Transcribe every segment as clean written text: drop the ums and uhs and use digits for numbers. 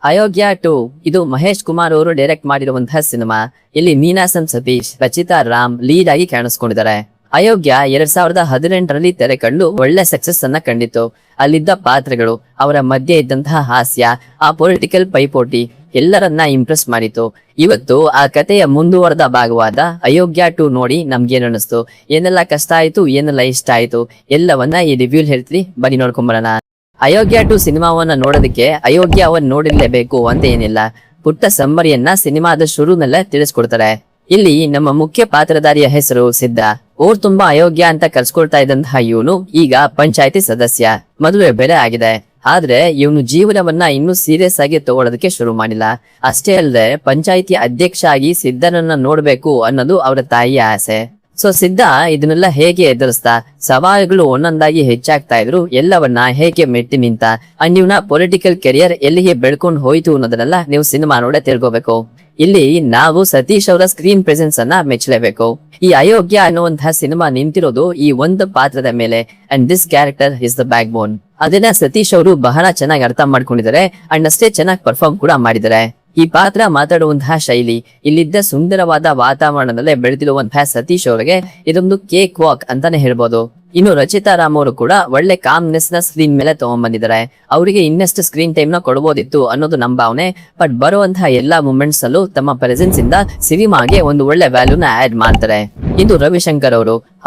ಅಯೋಗ್ಯ 2 ಇದು ಮಹೇಶ್ ಕುಮಾರ್ ಅವರು ಡೈರೆಕ್ಟ್ ಮಾಡಿರುವಂತಹ ಸಿನಿಮಾ. ಇಲ್ಲಿ ನೀನಾಸಂ ಸತೀಶ್, ರಚಿತಾ ರಾಮ್ ಲೀಡ್ ಆಗಿ ಕಾಣಿಸ್ಕೊಂಡಿದ್ದಾರೆ. ಅಯೋಗ್ಯ 2018ರಲ್ಲಿ ತೆರೆ ಕಂಡು ಒಳ್ಳೆ ಸಕ್ಸಸ್ ಅನ್ನ ಕಂಡಿತ್ತು. ಅಲ್ಲಿದ್ದ ಪಾತ್ರಗಳು, ಅವರ ಮಧ್ಯೆ ಇದ್ದಂತಹ ಹಾಸ್ಯ, ಆ ಪೊಲಿಟಿಕಲ್ ಪೈಪೋಟಿ ಎಲ್ಲರನ್ನ ಇಂಪ್ರೆಸ್ ಮಾಡಿತು. ಇವತ್ತು ಆ ಕಥೆಯ ಮುಂದುವರೆದ ಭಾಗವಾದ ಅಯೋಗ್ಯ 2 ನೋಡಿ ನಮ್ಗೇನು ಅನಿಸ್ತು, ಏನೆಲ್ಲ ಕಷ್ಟ ಆಯ್ತು, ಏನೆಲ್ಲ ಇಷ್ಟ ಆಯ್ತು, ಎಲ್ಲವನ್ನ ಈ ರಿವ್ಯೂ ಹೇಳ್ತೀನಿ, ಬನ್ನಿ ನೋಡ್ಕೊಂಬರೋಣ. ಅಯೋಗ್ಯ 2 ಸಿನಿಮಾವನ್ನ ನೋಡೋದಕ್ಕೆ ಅಯೋಗ್ಯ ಅವನ್ ನೋಡಿರ್ಲೇಬೇಕು ಅಂತ ಏನಿಲ್ಲ. ಪುಟ್ಟ ಸಮ್ಮರಿಯನ್ನ ಸಿನಿಮಾದ ಶುರುನಲ್ಲೇ ತಿಳಿಸ್ಕೊಡ್ತಾರೆ. ಇಲ್ಲಿ ನಮ್ಮ ಮುಖ್ಯ ಪಾತ್ರಧಾರಿಯ ಹೆಸರು ಸಿದ್ಧ. ಊರ್ ತುಂಬಾ ಅಯೋಗ್ಯ ಅಂತ ಕರ್ಸ್ಕೊಳ್ತಾ ಇದ್ದಂತಹ ಇವನು ಈಗ ಪಂಚಾಯತಿ ಸದಸ್ಯ. ಮದುವೆ ಬೇರೆ ಆಗಿದೆ. ಆದ್ರೆ ಇವನು ಜೀವನವನ್ನ ಇನ್ನೂ ಸೀರಿಯಸ್ ಆಗಿ ತಗೊಳ್ಳೋದಕ್ಕೆ ಶುರು ಮಾಡಿಲ್ಲ. ಅಷ್ಟೇ ಅಲ್ಲದೆ ಪಂಚಾಯತಿ ಅಧ್ಯಕ್ಷ ಆಗಿ ಸಿದ್ಧನನ್ನ ನೋಡ್ಬೇಕು ಅನ್ನೋದು ಅವರ ತಾಯಿಯ ಆಸೆ. ಸೊ ಸಿದ್ಧ ಇದನ್ನೆಲ್ಲ ಹೇಗೆ ಎದುರಿಸ್ತಾ, ಸವಾಲುಗಳು ಒಂದೊಂದಾಗಿ ಹೆಚ್ಚಾಗ್ತಾ ಇದ್ರು, ಎಲ್ಲವನ್ನ ಹೇಗೆ ಮೆಟ್ಟಿ ನಿಂತ, ಅಂಡ್ ಇವನ ಪೊಲಿಟಿಕಲ್ ಕೆರಿಯರ್ ಎಲ್ಲಿಗೆ ಬೆಳ್ಕೊಂಡು ಹೋಯ್ತು ಅನ್ನೋದನ್ನೆಲ್ಲ ನೀವು ಸಿನಿಮಾ ನೋಡೇ ತಿಳ್ಕೋಬೇಕು. ಇಲ್ಲಿ ನಾವು ಸತೀಶ್ ಅವರ ಸ್ಕ್ರೀನ್ ಪ್ರೆಸೆನ್ಸ್ ಅನ್ನ ಮೆಚ್ಚಲೇಬೇಕು. ಈ ಅಯೋಗ್ಯ ಅನ್ನುವಂತಹ ಸಿನಿಮಾ ನಿಂತಿರೋದು ಈ ಒಂದು ಪಾತ್ರದ ಮೇಲೆ, and this character is the back ಬೋನ್. ಅದನ್ನ ಸತೀಶ್ ಅವರು ಬಹಳ ಚೆನ್ನಾಗಿ ಅರ್ಥ ಮಾಡ್ಕೊಂಡಿದ್ದಾರೆ, ಅಂಡ್ ಅಷ್ಟೇ ಚೆನ್ನಾಗಿ ಪರ್ಫಾರ್ಮ್ ಕೂಡ ಮಾಡಿದ್ದಾರೆ. ಈ ಪಾತ್ರ ಮಾತಾಡುವಂತಹ ಶೈಲಿ, ಇಲ್ಲಿದ್ದ ಸುಂದರವಾದ ವಾತಾವರಣದಲ್ಲೇ ಬೆಳೆದಿರುವಂತಹ ಸತೀಶ್ ಅವರಿಗೆ ಇದೊಂದು ಕೇಕ್ ವಾಕ್ ಅಂತಾನೆ ಹೇಳ್ಬೋದು. ಇನ್ನು ರಚಿತಾ ರಾಮ್ ಅವರು ಕೂಡ ಒಳ್ಳೆ ಕಾಮ್ನೆಸ್ ನ ಸ್ಕ್ರೀನ್ ಮೇಲೆ ತಗೊಂಡ್ಬಂದಿದ್ದಾರೆ. ಅವರಿಗೆ ಇನ್ನಷ್ಟು ಸ್ಕ್ರೀನ್ ಟೈಮ್ ನ ಕೊಡಬಹುದಿತ್ತು ಅನ್ನೋದು ನಮ್ಮ ಭಾವನೆ. ಬಟ್ ಬರುವಂತಹ ಎಲ್ಲಾ ಮೂಮೆಂಟ್ಸ್ ಅಲ್ಲೂ ತಮ್ಮ ಪ್ರೆಸೆನ್ಸ್ ಇಂದ ಸಿನಿಮಾಗೆ ಒಂದು ಒಳ್ಳೆ ವ್ಯಾಲ್ಯೂನ ಆಡ್ ಮಾಡ್ತಾರೆ. ಇದು ರವಿಶಂಕರ್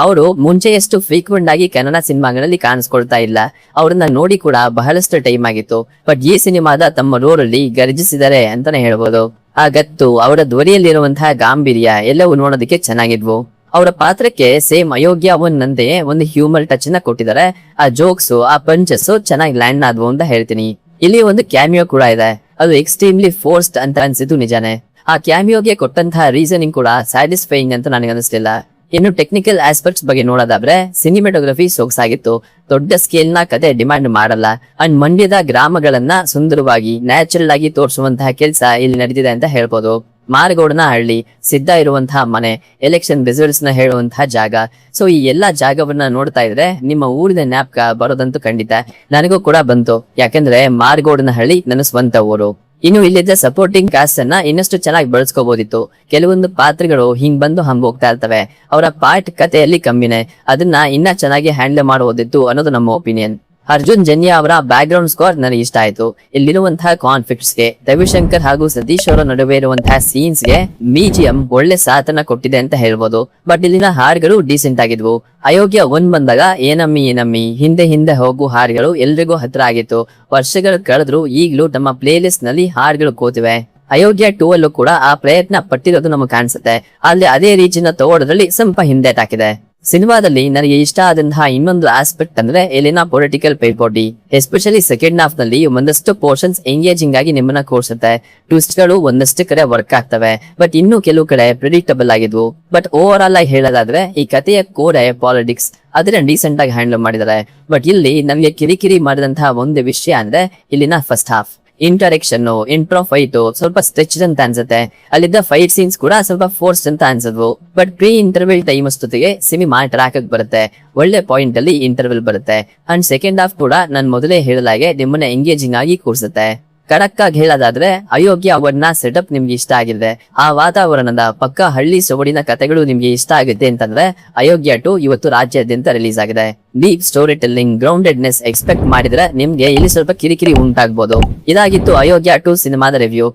ಅವರು ಮುಂಚೆಯಷ್ಟು ಫ್ರೀಕ್ವೆಂಟ್ ಆಗಿ ಕನ್ನಡ ಸಿನಿಮಾಗಳಲ್ಲಿ ಕಾಣಿಸ್ಕೊಳ್ತಾ ಇಲ್ಲ. ಅವ್ರನ್ನ ನೋಡಿ ಕೂಡ ಬಹಳಷ್ಟು ಟೈಮ್ ಆಗಿತ್ತು. ಬಟ್ ಈ ಸಿನಿಮಾದ ತಮ್ಮ ರೋಲ್ ಅಲ್ಲಿ ಗರ್ಜಿಸಿದ್ದಾರೆ ಅಂತಾನೆ ಹೇಳ್ಬೋದು. ಆ ಗತ್ತು, ಅವರ ಧ್ವನಿಯಲ್ಲಿರುವಂತಹ ಗಾಂಭೀರ್ಯ ಎಲ್ಲವೂ ನೋಡೋದಕ್ಕೆ ಚೆನ್ನಾಗಿದ್ವು. ಅವರ ಪಾತ್ರಕ್ಕೆ ಸೇಮ್ ಅಯೋಗ್ಯ ನಂತೆಯೇ ಒಂದು ಹ್ಯೂಮರ್ ಟಚ್ ನ ಕೊಟ್ಟಿದ್ದಾರೆ. ಆ ಜೋಕ್ಸ್, ಆ ಪಂಚಸ್ ಚೆನ್ನಾಗಿ ಲ್ಯಾಂಡ್ ಆದ್ವು ಅಂತ ಹೇಳ್ತೀನಿ. ಇಲ್ಲಿ ಒಂದು ಕ್ಯಾಮಿಯೋ ಕೂಡ ಇದೆ. ಅದು ಎಕ್ಸ್ಟ್ರೀಮ್ಲಿ ಫೋರ್ಸ್ಡ್ ಅಂತ ಅನ್ಸಿದ್ದು ನಿಜಾನೇ. ಆ ಕ್ಯಾಮಿಯೋಗೆ ಕೊಟ್ಟಂತಹ ರೀಸನಿಂಗ್ ಕೂಡ ಸ್ಯಾಟಿಸ್ಫೈಯಿಂಗ್ ಅಂತ ನನಗೆ ಅನಿಸ್ಲಿಲ್ಲ. ಇನ್ನು ಟೆಕ್ನಿಕಲ್ ಆಸ್ಪೆಕ್ಟ್ಸ್ ಬಗ್ಗೆ ನೋಡೋದಾದ್ರೆ ಸಿನಿಮಾಟೋಗ್ರಫಿ ಸೊಗಸಾಗಿತ್ತು. ದೊಡ್ಡ ಸ್ಕೇಲ್ ನ ಕತೆ ಡಿಮ್ಯಾಂಡ್ ಮಾಡಲ್ಲ. ಅಂಡ್ ಮಂಡ್ಯದ ಗ್ರಾಮಗಳನ್ನ ಸುಂದರವಾಗಿ ನ್ಯಾಚುರಲ್ ಆಗಿ ತೋರಿಸುವಂತಹ ಕೆಲಸ ಇಲ್ಲಿ ನಡೆದಿದೆ ಅಂತ ಹೇಳ್ಬೋದು. ಮಾರಗೌಡನ ಹಳ್ಳಿ, ಸಿದ್ಧ ಇರುವಂತಹ ಮನೆ, ಎಲೆಕ್ಷನ್ ರಿಸಲ್ಟ್ಸ್ ನ ಹೇಳುವಂತಹ ಜಾಗ, ಸೊ ಈ ಎಲ್ಲಾ ಜಾಗವನ್ನ ನೋಡ್ತಾ ಇದ್ರೆ ನಿಮ್ಮ ಊರಿನ ಜ್ಞಾಪಕ ಬರೋದಂತೂ ಖಂಡಿತ. ನನಗೂ ಕೂಡ ಬಂತು, ಯಾಕಂದ್ರೆ ಮಾರಗೌಡನ ಹಳ್ಳಿ ನನ್ನ ಸ್ವಂತ ಊರು. ಇನ್ನು ಇಲ್ಲಿದ್ದ ಸಪೋರ್ಟಿಂಗ್ ಕಾಸ್ಟ್ ಅನ್ನ ಇನ್ನಷ್ಟು ಚೆನ್ನಾಗಿ ಬಳಸ್ಕೋಬಹುದಿತ್ತು. ಕೆಲವೊಂದು ಪಾತ್ರಗಳು ಹಿಂಗ್ ಬಂದು ಹಂಗ್ ಹೋಗ್ತಾ ಇರ್ತವೆ. ಅವರ ಪಾರ್ಟ್ ಕಥೆಯಲ್ಲಿ ಕಮ್ಮಿನೇ, ಅದನ್ನ ಇನ್ನ ಚೆನ್ನಾಗಿ ಹ್ಯಾಂಡಲ್ ಮಾಡಬಹುದಿತ್ತು ಅನ್ನೋದು ನಮ್ಮ ಒಪಿನಿಯನ್. ಅರ್ಜುನ್ ಜನ್ಯ ಅವರ ಬ್ಯಾಕ್ ಗ್ರೌಂಡ್ ಸ್ಕೋರ್ ನನಗೆ ಇಷ್ಟ ಆಯ್ತು. ಇಲ್ಲಿರುವಂತಹ ಕಾನ್ಫ್ಲಿಕ್ಟ್ಸ್ ಗೆ, ರವಿಶಂಕರ್ ಹಾಗೂ ಸತೀಶ್ ಅವರ ನಡುವೆ ಇರುವಂತಹ ಸೀನ್ಸ್ ಗೆ ಮ್ಯೂಸಿಯಂ ಒಳ್ಳೆ ಸಾಥನ ಕೊಟ್ಟಿದೆ ಅಂತ ಹೇಳ್ಬೋದು. ಬಟ್ ಇಲ್ಲಿನ ಹಾಡುಗಳು ಡೀಸೆಂಟ್ ಆಗಿದ್ವು. ಅಯೋಗ್ಯ 1 ಬಂದಾಗ ಏನಮ್ಮಿ ಹಿಂದೆ ಹಿಂದೆ ಹೋಗು ಹಾಡುಗಳು ಎಲ್ರಿಗೂ ಹತ್ರ ಆಗಿತ್ತು. ವರ್ಷಗಳು ಕಳೆದ್ರು ಈಗಲೂ ನಮ್ಮ ಪ್ಲೇ ಲಿಸ್ಟ್ ನಲ್ಲಿ ಹಾಡುಗಳು ಕೂತಿವೆ. ಅಯೋಗ್ಯ 2 ಅಲ್ಲೂ ಕೂಡ ಆ ಪ್ರಯತ್ನ ಪಟ್ಟಿರೋದು ನಮಗೆ ಕಾಣಿಸುತ್ತೆ. ಅಲ್ಲಿ ಅದೇ ರೀತಿನ ತಗೊಳ್ಳೋದ್ರಲ್ಲಿ ಸ್ವಲ್ಪ ಹಿಂದೆಟಾಕಿದೆ. ಸಿನಿಮಾದಲ್ಲಿ ನನಗೆ ಇಷ್ಟ ಆದಂತಹ ಇನ್ನೊಂದು ಆಸ್ಪೆಕ್ಟ್ ಅಂದ್ರೆ ಇಲ್ಲಿನ ಪೊಲಿಟಿಕಲ್ ಪೈಪೋಟಿ. ಎಸ್ಪೆಷಲಿ ಸೆಕೆಂಡ್ ಹಾಫ್ ನಲ್ಲಿ ಒಂದಷ್ಟು ಪೋರ್ಷನ್ಸ್ ಎಂಗೇಜಿಂಗ್ ಆಗಿ ನಿಮ್ಮನ್ನ ಕೂರಿಸುತ್ತೆ. ಟ್ವಿಸ್ಟ್ ಗಳು ಒಂದಷ್ಟು ಕಡೆ ವರ್ಕ್ ಆಗ್ತವೆ, ಬಟ್ ಇನ್ನು ಕೆಲವು ಕಡೆ ಪ್ರಿಡಿಕ್ಟಬಲ್ ಆಗಿದ್ವು. ಬಟ್ ಓವರ್ ಆಲ್ ಆಗಿ ಹೇಳೋದಾದ್ರೆ ಈ ಕಥೆಯ ಕೋರೆ ಪಾಲಿಟಿಕ್ಸ್ ಅದನ್ನ ಡೀಸೆಂಟ್ ಆಗಿ ಹ್ಯಾಂಡಲ್ ಮಾಡಿದ್ದಾರೆ. ಬಟ್ ಇಲ್ಲಿ ನಮಗೆ ಕಿರಿಕಿರಿ ಮಾಡಿದಂತಹ ಒಂದು ವಿಷಯ ಅಂದ್ರೆ ಇಲ್ಲಿನ ಫಸ್ಟ್ ಹಾಫ್ ಇಂಟರೆಕ್ಷನ್, ಇಂಟ್ರೋ ಫೈಟ್ ಸ್ವಲ್ಪ ಸ್ಟ್ರೆಚ್ ಅಂತ ಅನ್ಸುತ್ತೆ. ಅಲ್ಲಿದ್ದ ಫೈಟ್ ಸೀನ್ಸ್ ಕೂಡ ಸ್ವಲ್ಪ ಫೋರ್ಸ್ ಅಂತ ಅನ್ಸದ್ವು. ಬಟ್ ಪ್ರೀ ಇಂಟರ್ವೆಲ್ ಟೈಮ್ ಅಷ್ಟೊತ್ತಿಗೆ ಸಿನಿಮಾ ಟ್ರ್ಯಾಕ್ ಬರುತ್ತೆ. ಒಳ್ಳೆ ಪಾಯಿಂಟ್ ಅಲ್ಲಿ ಇಂಟರ್ವೆಲ್ ಬರುತ್ತೆ. ಅಂಡ್ ಸೆಕೆಂಡ್ ಹಾಫ್ ಕೂಡ ನಾನು ಮೊದಲೇ ಹೇಳಲಾಗೆ ನಿಮ್ಮನ್ನ ಎಂಗೇಜಿಂಗ್ ಆಗಿ ಕೂರಿಸುತ್ತೆ. ಕಡಕ್ ಆಗಿ ಹೇಳೋದಾದ್ರೆ ಅಯೋಗ್ಯ ಅವನ್ನ ಸೆಟಪ್ ನಿಮ್ಗೆ ಇಷ್ಟ ಆಗಿದೆ, ಆ ವಾತಾವರಣದ ಪಕ್ಕ ಹಳ್ಳಿ ಸೊಗಡಿನ ಕಥೆಗಳು ನಿಮ್ಗೆ ಇಷ್ಟ ಆಗುತ್ತೆ ಅಂತಂದ್ರೆ ಅಯೋಗ್ಯ 2 ಇವತ್ತು ರಾಜ್ಯಾದ್ಯಂತ ರಿಲೀಸ್ ಆಗಿದೆ. ಡೀಪ್ ಸ್ಟೋರಿ ಟೆಲ್ಲಿಂಗ್, ಗ್ರೌಂಡೆಡ್ನೆಸ್ ಎಕ್ಸ್ಪೆಕ್ಟ್ ಮಾಡಿದ್ರೆ ನಿಮ್ಗೆ ಇಲ್ಲಿ ಸ್ವಲ್ಪ ಕಿರಿಕಿರಿ ಉಂಟಾಗಬಹುದು. ಇದಾಗಿತ್ತು ಅಯೋಗ್ಯ 2 ಸಿನಿಮಾದ ರಿವ್ಯೂ.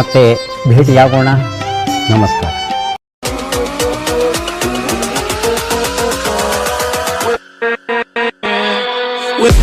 ಮತ್ತೆ ಭೇಟಿಯಾಗೋಣ. ನಮಸ್ಕಾರ. with